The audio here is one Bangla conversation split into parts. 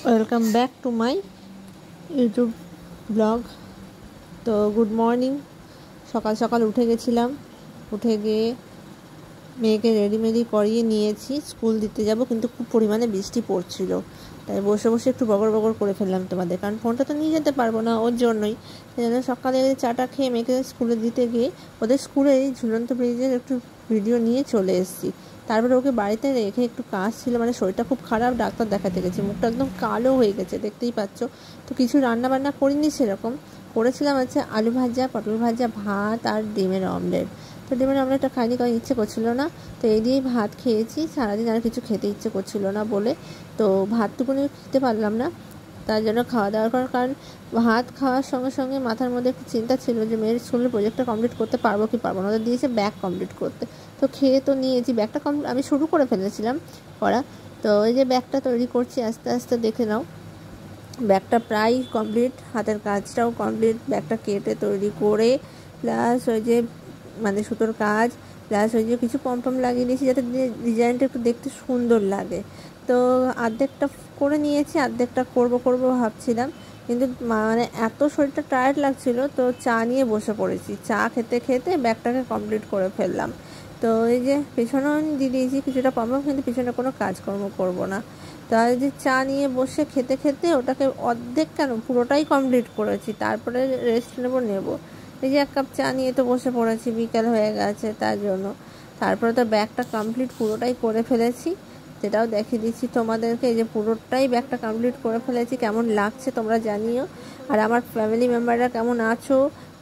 Welcome back to my YouTube blog. তো গুড মর্নিং। সকাল সকাল উঠে গেছিলাম, উঠে গিয়ে মেয়েকে রেডি করিয়ে নিয়েছি, স্কুল দিতে যাব, কিন্তু খুব পরিমাণে বৃষ্টি পড়ছিল, তাই বসে বসে একটু বগর করে ফেললাম তোমাদের, কারণ ফোনটা তো নিয়ে যেতে পারবো না ওর জন্যই। সেই জন্য সকালে চাটা খেয়ে মেয়েকে স্কুলে দিতে গিয়ে ওদের স্কুলে ঝুলন্ত ব্রিজের একটু ভিডিও নিয়ে চলে এসেছি। তারপরে ওকে বাড়িতে রেখে একটু কাজ ছিল, মানে শরীরটা খুব খারাপ, ডাক্তার দেখাতে গেছি, মুখটা একদম কালো হয়ে গেছে, দেখতেই পাচ্ছ। তো কিছু রান্না বান্না করিনি সেরকম, করেছিলাম হচ্ছে আলু ভাজা, পটল ভাজা, ভাত আর ডিমের অমলেট। তো ডিমের অমলেটটা খাইনি কারণ ইচ্ছে করছিল না, তো এই দিয়েই ভাত খেয়েছি। সারাদিন আর কিছু খেতে ইচ্ছে করছিল না বলে তো ভাতটুকুনি খেতে পারলাম না, তার জন্য খাওয়া দাওয়ার কারণ ভাত খাওয়ার সঙ্গে সঙ্গে মাথার মধ্যে একটু চিন্তা ছিল যে মেয়ের স্কুলের প্রজেক্টটা কমপ্লিট করতে পারবো কি পারবো না। ওদের দিয়েছে ব্যাগ কমপ্লিট করতে, তো খেয়ে তো নিয়েছি, ব্যাগটা আমি শুরু করে ফেলেছিলাম করা। তো এই যে ব্যাগটা তৈরি করছি আস্তে আস্তে, দেখে নাও ব্যাগটা প্রায় কমপ্লিট, হাতের কাজটাও কমপ্লিট, ব্যাগটা কেটে তৈরি করে প্লাস ওই যে মানে সুতোর কাজ, প্লাস ওই যে কিছু পম্পম লাগিয়ে দিয়েছি যাতে ডিজাইনটা একটু দেখতে সুন্দর লাগে। তো অর্ধেকটা করে নিয়েছি, অর্ধেকটা করবো ভাবছিলাম, কিন্তু মানে এত শরীরটা টায়ার্ড লাগছিল, তো চা নিয়ে বসে পড়েছি, চা খেতে খেতে ব্যাগটাকে কমপ্লিট করে ফেললাম। তো এই যে পিছনেও দিয়ে দিয়েছি কিছুটা পম্পম, কিন্তু পিছনে কোনো কাজকর্ম করবো না। তাই যে চা নিয়ে বসে খেতে খেতে ওটাকে অর্ধেক কেন পুরোটাই কমপ্লিট করেছি, তারপরে রেস্ট নেব। এই যে এক কাপ চা নিয়ে তো বসে পড়েছি, বিকেল হয়ে গেছে তার জন্য। তারপরে তো ব্যাগটা কমপ্লিট পুরোটাই করে ফেলেছি, সেটাও দেখিয়ে দিচ্ছি তোমাদেরকে। এই যে পুরোটাই ব্যাগটা কমপ্লিট করে ফেলেছি, কেমন লাগছে তোমরা জানিও। আর আমার ফ্যামিলি মেম্বাররা কেমন আছো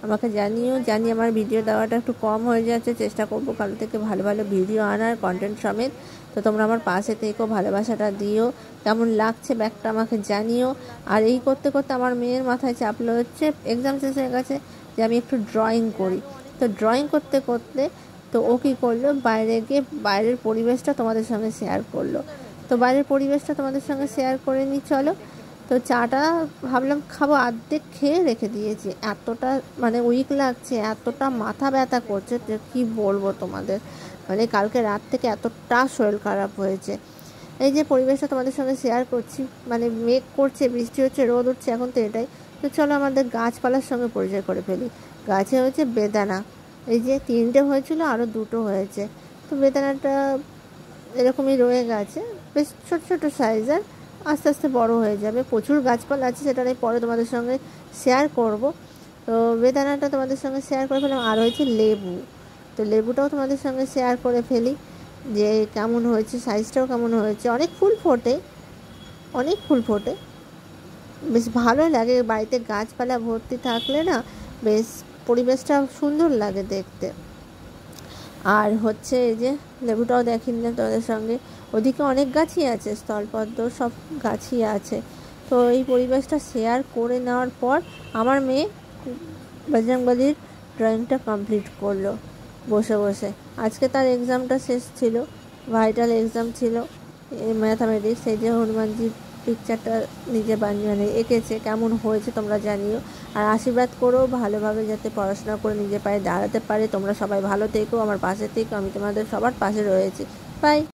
আমাকে জানিও। জানি আমার ভিডিও দেওয়াটা একটু কম হয়ে যাচ্ছে, চেষ্টা করবো কাল থেকে ভালো ভালো ভিডিও আনার, কন্টেন্ট সমেত। তো তোমরা আমার পাশে থেকেও ভালোবাসাটা দিও, কেমন লাগছে ব্যাগটা আমাকে জানিও। আর এই করতে করতে আমার মেয়ের মাথায় চাপলো হচ্ছে এক্সাম শেষ হয়ে গেছে, যে আমি একটু ড্রয়িং করি। তো ড্রয়িং করতে করতে তো ও কী করলো, বাইরে গিয়ে বাইরের পরিবেশটা তোমাদের সঙ্গে শেয়ার করলো। তো বাইরের পরিবেশটা তোমাদের সঙ্গে শেয়ার করে নিই চলো। তো চাটা ভাবলাম খাবো, অর্ধেক খেয়ে রেখে দিয়েছি, এতটা মানে উইক লাগছে, এতটা মাথা ব্যথা করছে যে কী বলবো তোমাদের, মানে কালকে রাত থেকে এতটা শরীর খারাপ হয়েছে। এই যে পরিবেশটা তোমাদের সঙ্গে শেয়ার করছি, মানে মেঘ করছে, বৃষ্টি হচ্ছে, রোদ উঠছে, এখন তো এটাই। তো চলো আমাদের গাছপালার সঙ্গে পরিচয় করে ফেলি। গাছে হয়েছে বেদানা, এই যে 3টে হয়েছিল, আরও 2টো হয়েছে। তো বেদানাটা এরকমই রয়ে গেছে, বেশ ছোট ছোট সাইজের, আস্তে আস্তে বড় হয়ে যাবে। প্রচুর গাছপালা আছে, সেটা আমি পরে তোমাদের সঙ্গে শেয়ার করব। তো বেদানাটা তোমাদের সঙ্গে শেয়ার করে ফেলাম। আর হয়েছে লেবু, তো লেবুটাও তোমাদের সঙ্গে শেয়ার করে ফেলি যে কেমন হয়েছে, সাইজটাও কেমন হয়েছে। অনেক ফুল ফোটে, বেশ ভালো লাগে, বাড়িতে গাছপালা ভর্তি থাকলে না বেশ পরিবেশটা সুন্দর লাগে দেখতে। আর হচ্ছে এই যে লেবুটাও দেখিয়ে নিলাম তোমাদের সঙ্গে, ওদিকে অনেক গাছই আছে, স্থলপদ্ম সব গাছই আছে। তো এই পরিবেশটা শেয়ার করে নেওয়ার পর আমার মেয়ে বজরংবলীর ড্রয়িংটা কমপ্লিট করলো বসে বসে। আজকে তার এক্সামটা শেষ ছিল, ভাইটাল এক্সাম ছিল ম্যাথামেটিক্স। এই যে হনুমানজির পিকচারটা নিজে মানে এঁকেছে, কেমন হয়েছে তোমরা জানিও। আর আশীর্বাদ করো ভালোভাবে যাতে পড়াশোনা করে নিজের পায়ে দাঁড়াতে পারে। তোমরা সবাই ভালো থেকো, আমার পাশে থেকো, আমি তোমাদের সবার পাশে রয়েছি। বাই।